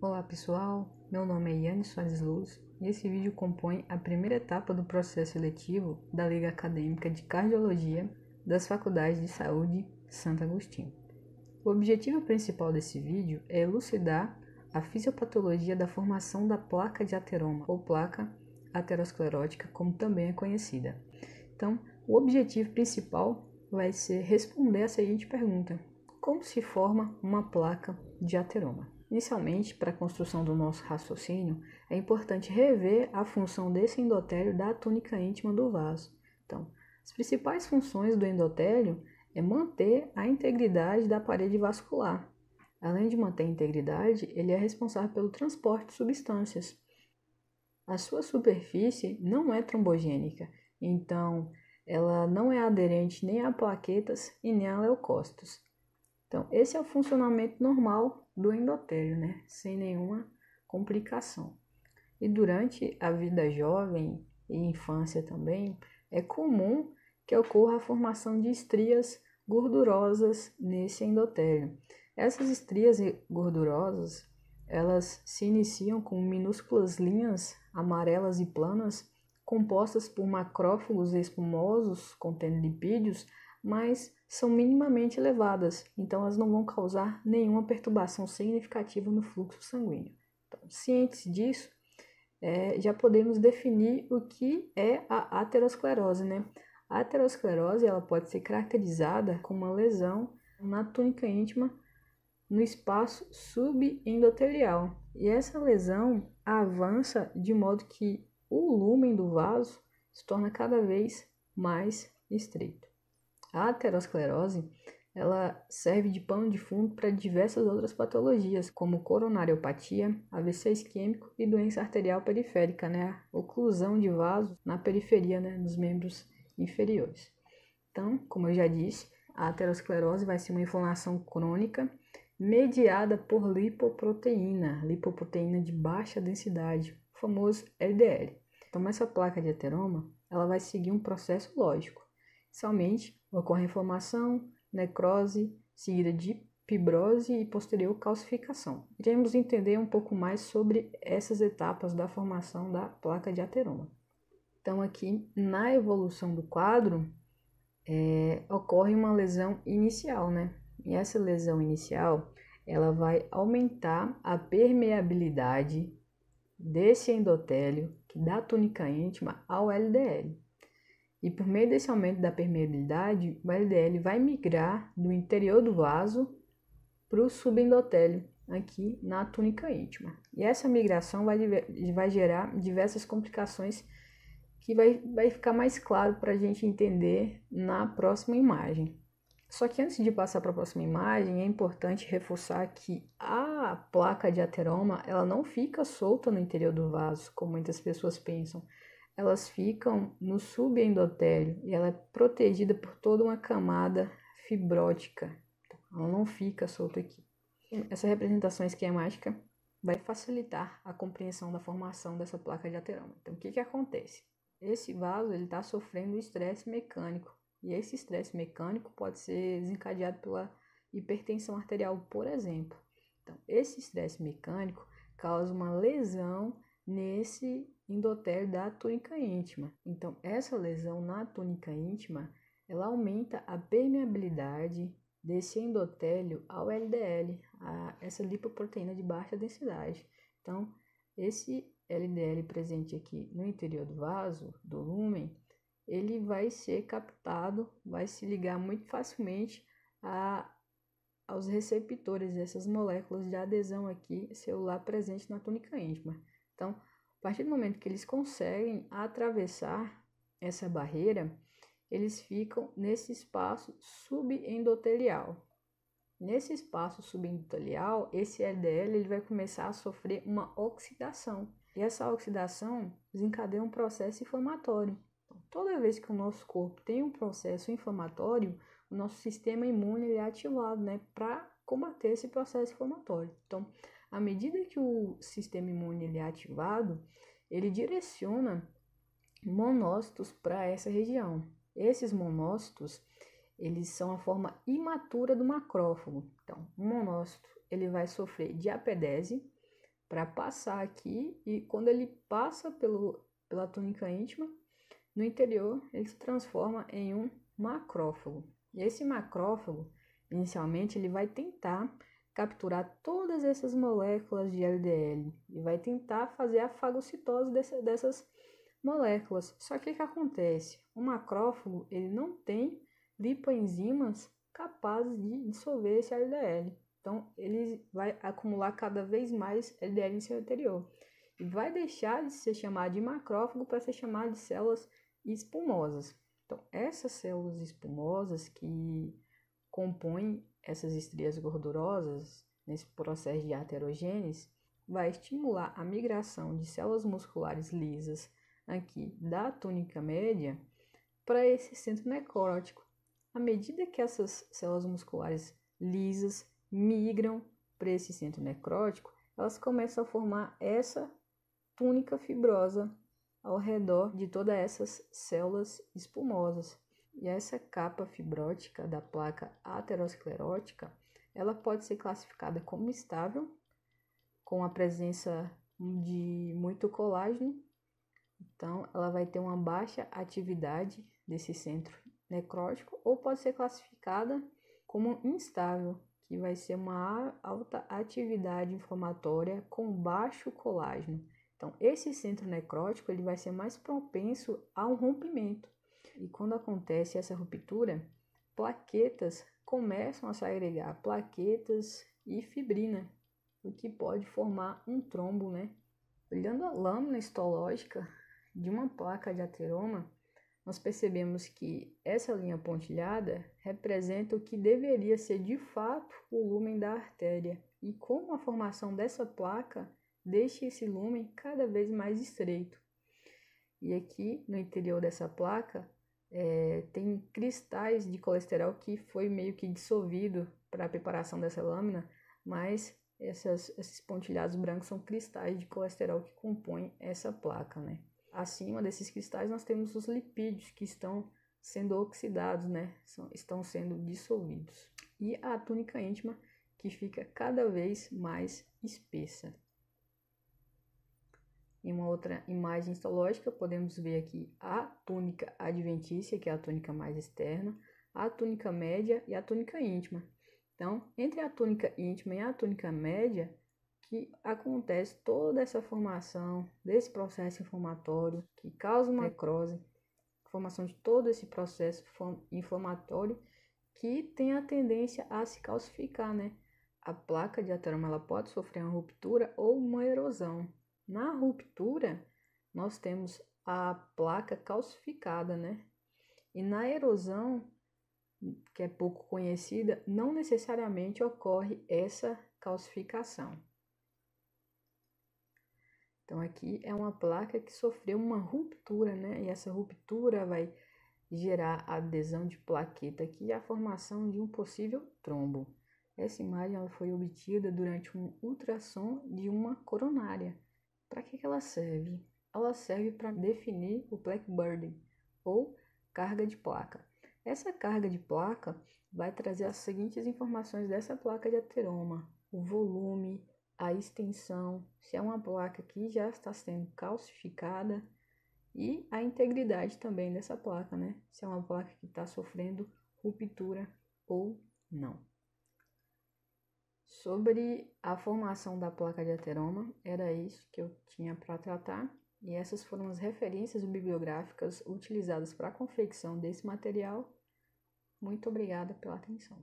Olá pessoal, meu nome é Yane Soares Luz e esse vídeo compõe a primeira etapa do processo seletivo da Liga Acadêmica de Cardiologia das Faculdades de Saúde Santo Agostinho. O objetivo principal desse vídeo é elucidar a fisiopatologia da formação da placa de ateroma ou placa aterosclerótica, como também é conhecida. Então, o objetivo principal vai ser responder a seguinte pergunta: como se forma uma placa de ateroma? Inicialmente, para a construção do nosso raciocínio, é importante rever a função desse endotélio da túnica íntima do vaso. Então, as principais funções do endotélio é manter a integridade da parede vascular. Além de manter a integridade, ele é responsável pelo transporte de substâncias. A sua superfície não é trombogênica, então ela não é aderente nem a plaquetas e nem a leucócitos. Então, esse é o funcionamento normal do endotélio, né? Sem nenhuma complicação. E durante a vida jovem e infância também, é comum que ocorra a formação de estrias gordurosas nesse endotélio. Essas estrias gordurosas, elas se iniciam com minúsculas linhas amarelas e planas, compostas por macrófagos espumosos contendo lipídios, mas são minimamente elevadas, então elas não vão causar nenhuma perturbação significativa no fluxo sanguíneo. Então, cientes disso, já podemos definir o que é a aterosclerose, né? A aterosclerose ela pode ser caracterizada como uma lesão na túnica íntima no espaço subendotelial. E essa lesão avança de modo que o lúmen do vaso se torna cada vez mais estreito. A aterosclerose ela serve de pano de fundo para diversas outras patologias, como coronariopatia, AVC isquêmico e doença arterial periférica, né? A oclusão de vasos na periferia, né? Nos membros inferiores. Então, como eu já disse, a aterosclerose vai ser uma inflamação crônica mediada por lipoproteína de baixa densidade, o famoso LDL. Então, essa placa de ateroma ela vai seguir um processo lógico. Inicialmente, ocorre inflamação, necrose, seguida de fibrose e posterior calcificação. Iremos entender um pouco mais sobre essas etapas da formação da placa de ateroma. Então, aqui na evolução do quadro, ocorre uma lesão inicial, né? E essa lesão inicial, ela vai aumentar a permeabilidade desse endotélio da túnica íntima ao LDL. E por meio desse aumento da permeabilidade, o LDL vai migrar do interior do vaso para o subendotélio, aqui na túnica íntima. E essa migração vai gerar diversas complicações que vai ficar mais claro para a gente entender na próxima imagem. Só que antes de passar para a próxima imagem, é importante reforçar que a placa de ateroma ela não fica solta no interior do vaso, como muitas pessoas pensam. Elas ficam no subendotélio e ela é protegida por toda uma camada fibrótica. Ela não fica solta aqui. Essa representação esquemática vai facilitar a compreensão da formação dessa placa de ateroma. Então, o que acontece? Esse vaso está sofrendo estresse mecânico. E esse estresse mecânico pode ser desencadeado pela hipertensão arterial, por exemplo. Então, esse estresse mecânico causa uma lesão nesse endotélio da túnica íntima. Então, essa lesão na túnica íntima, ela aumenta a permeabilidade desse endotélio ao LDL, essa lipoproteína de baixa densidade. Então, esse LDL presente aqui no interior do vaso, do lúmen, ele vai ser captado, vai se ligar muito facilmente aos receptores dessas moléculas de adesão aqui celular presentes na túnica íntima. Então, a partir do momento que eles conseguem atravessar essa barreira, eles ficam nesse espaço subendotelial. Nesse espaço subendotelial, esse LDL ele vai começar a sofrer uma oxidação. E essa oxidação desencadeia um processo inflamatório. Então, toda vez que o nosso corpo tem um processo inflamatório, o nosso sistema imune é ativado, né, para combater esse processo inflamatório. Então, à medida que o sistema imune é ativado, ele direciona monócitos para essa região. Esses monócitos, eles são a forma imatura do macrófago. Então, o monócito ele vai sofrer diapedese, para passar aqui, e quando ele passa pela túnica íntima, no interior ele se transforma em um macrófago. E esse macrófago, inicialmente, ele vai tentar capturar todas essas moléculas de LDL e vai tentar fazer a fagocitose dessas moléculas. Só que o que acontece? O macrófago ele não tem lipoenzimas capazes de dissolver esse LDL. Então, ele vai acumular cada vez mais LDL em seu interior. E vai deixar de ser chamado de macrófago para ser chamado de células espumosas. Então, essas células espumosas que compõem essas estrias gordurosas nesse processo de aterogênese vai estimular a migração de células musculares lisas aqui da túnica média para esse centro necrótico. À medida que essas células musculares lisas migram para esse centro necrótico, elas começam a formar essa túnica fibrosa ao redor de todas essas células espumosas. E essa capa fibrótica da placa aterosclerótica, ela pode ser classificada como estável, com a presença de muito colágeno. Então, ela vai ter uma baixa atividade desse centro necrótico, ou pode ser classificada como instável, que vai ser uma alta atividade inflamatória com baixo colágeno. Então, esse centro necrótico ele vai ser mais propenso ao rompimento. E quando acontece essa ruptura, plaquetas começam a se agregar, plaquetas e fibrina, o que pode formar um trombo, né? Olhando a lâmina histológica de uma placa de ateroma, nós percebemos que essa linha pontilhada representa o que deveria ser de fato o lúmen da artéria, e como a formação dessa placa deixa esse lúmen cada vez mais estreito. E aqui no interior dessa placa tem cristais de colesterol que foi meio que dissolvido para a preparação dessa lâmina, mas esses pontilhados brancos são cristais de colesterol que compõem essa placa, né? Acima desses cristais nós temos os lipídios que estão sendo oxidados, né? Estão sendo dissolvidos. E a túnica íntima que fica cada vez mais espessa. Em uma outra imagem histológica, podemos ver aqui a túnica adventícia, que é a túnica mais externa, a túnica média e a túnica íntima. Então, entre a túnica íntima e a túnica média, que acontece toda essa formação desse processo inflamatório, que causa uma necrose, formação de todo esse processo inflamatório, que tem a tendência a se calcificar, né? A placa de ateroma ela pode sofrer uma ruptura ou uma erosão. Na ruptura, nós temos a placa calcificada, né? E na erosão, que é pouco conhecida, não necessariamente ocorre essa calcificação. Então, aqui é uma placa que sofreu uma ruptura, né? E essa ruptura vai gerar a adesão de plaqueta aqui e a formação de um possível trombo. Essa imagem ela foi obtida durante um ultrassom de uma coronária. Para que ela serve? Ela serve para definir o plaque burden, ou carga de placa. Essa carga de placa vai trazer as seguintes informações dessa placa de ateroma: o volume, a extensão, se é uma placa que já está sendo calcificada, e a integridade também dessa placa, né? Se é uma placa que está sofrendo ruptura ou não. Sobre a formação da placa de ateroma, era isso que eu tinha para tratar, e essas foram as referências bibliográficas utilizadas para a confecção desse material. Muito obrigada pela atenção.